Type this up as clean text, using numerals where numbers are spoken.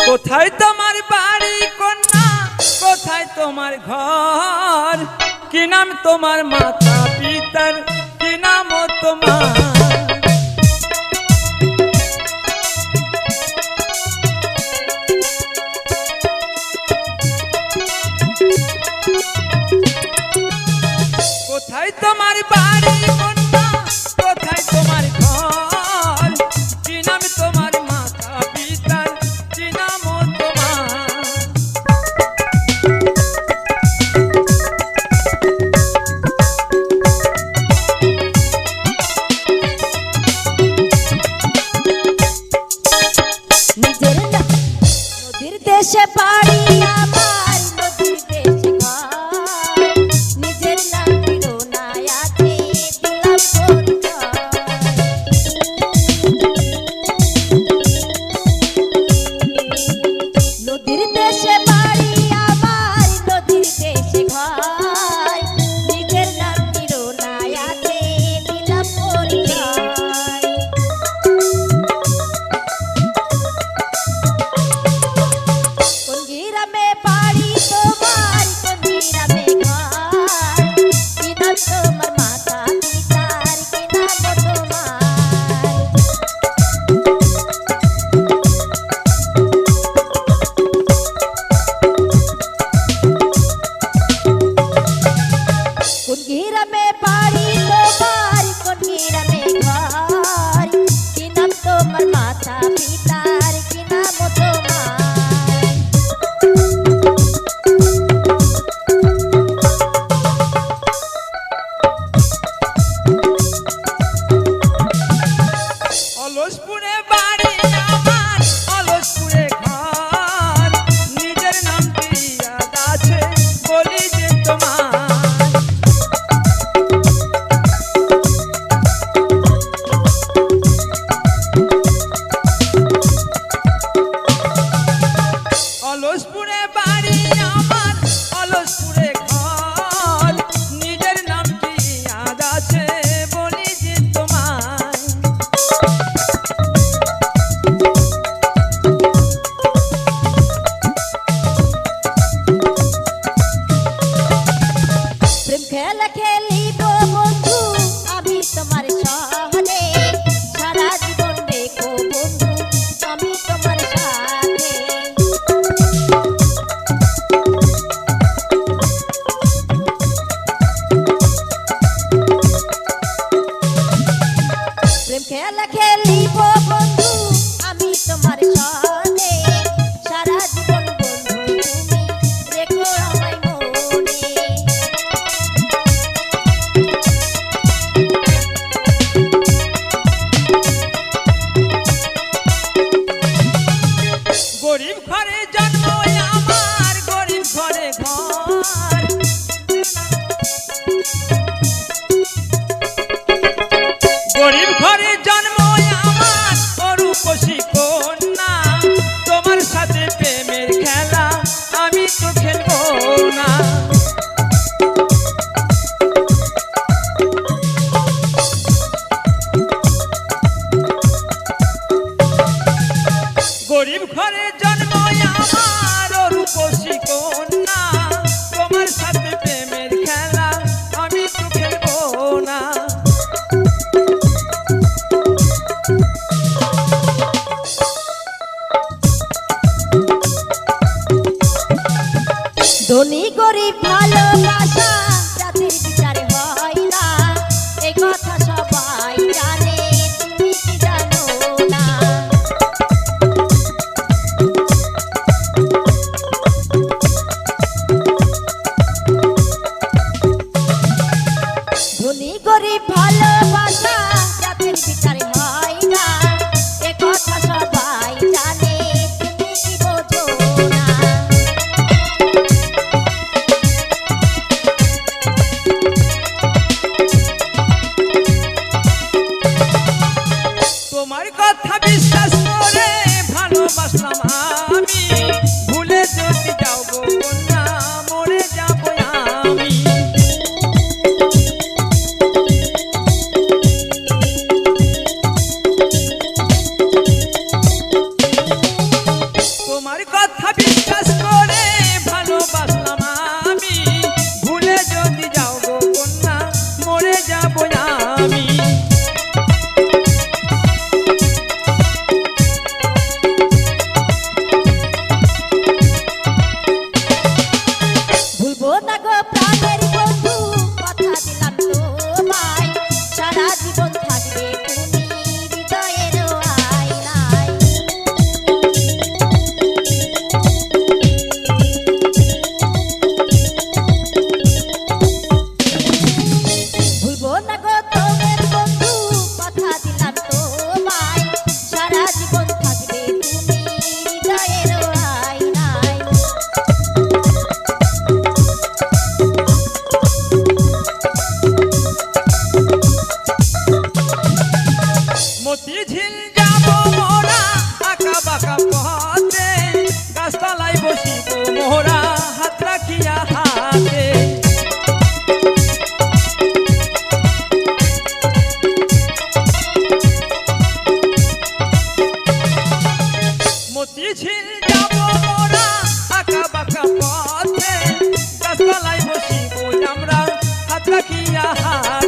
কোথায় তোমার বাড়ি কন্যা, কোথায় তোমার ঘর, কি নাম তোমার মাতা পিতার, কি নাম তোমার? কোথায় তোমার বাড়ি কন্যা, কোথায় তোমার ঘর, কি নাম তোমার মাতা পিতার, কি নাম তোমার? নিজের নদীর দেশে পাড়ি আমার, নদীর দেশে ঘর, নিজের নাম ঠিকানায় আছে দিলাম পরিচয়। নদীর দেশে পাড়ি আমার, নদীর দেশে ঘর, নিজের নাম ঠিকানায় আছে দিলাম পরিচয়। কোন গ্রামে বাড়ি তোমার, কোন গ্রামে ঘর, কি নাম তোমার মাতা পিতার, কি নাম তোমার? কোন গ্রামে বাড়ি তোমার, কোন গ্রামে ঘর, কি নাম তোমার মাতা পিতার, কি নাম তোমার? অলসপুরে বাড়ি আমার, অলসপুরে ঘর, নিজের নামটি ইয়াদ আছে বলি যে তোমার। অলসপুরে বাড়ি আমার, অলসপুরে ঘর, নিজের নামটি ইয়াদ আছে বলি যে তোমার। প্রেম খেলা খেলিব বন্ধু আমি তোমার শহরে, সারা জীবন দেখো বন্ধু আমি তোমার সাথে। প্রেম খেলা খেলিব বন্ধু আমি তোমার শহরে, সারা জীবন বন্ধু তুমি রেখো আমায় মনে। গরিব ঘরে জন্ম আমার, গরিব ঘরে ঘর, গরিব ঘরে জন্ম আমার, অরূপসী কন্যা, তোমার সাথে প্রেমের খেলা আমি তো খেলবো না। গরিব ঘরে জন্ম আমার, রূপসী কন্যা, তোমার সাথে প্রেমের খেলা আমি তো খেলবো না। ধনী গরিব ভালোবাসা জাতির বিচারে হয় না, এই কথা সবাই জানে তুমি কি জানো না? ধনী গরিব ভালোবাসা জাতির বিচারে হয় না, এ কথা সবাই জানে তুমি কি বোঝো না? তোমার কথা বিশ্বাস করে ভালোবাসলাম আমি, ভুলে যদি যাও গো কন্যা মরে যাবো আমি। ভুলবো না গো প্রাণের বন্ধু, কথা দিলাম তোমায়, সারা জীবন থাকবে তুমি হৃদয়ের আয়নায়। ভুলবো না গো তোমার বন্ধু, কথা দিলাম তোমায়, সারা জীবন থাকবে তুমি হৃদয়ের আয়নায়। মতিঝিল যাবো মোরা আঁকা বাঁকা পথে, গাছতলায় বসিব মোরা হাত রাখিয়া হাতে। মতিঝিল যাবো মোরা আঁকা বাঁকা পথে, গাছতলায় বসিব আমরা হাত রাখিয়া হাতে।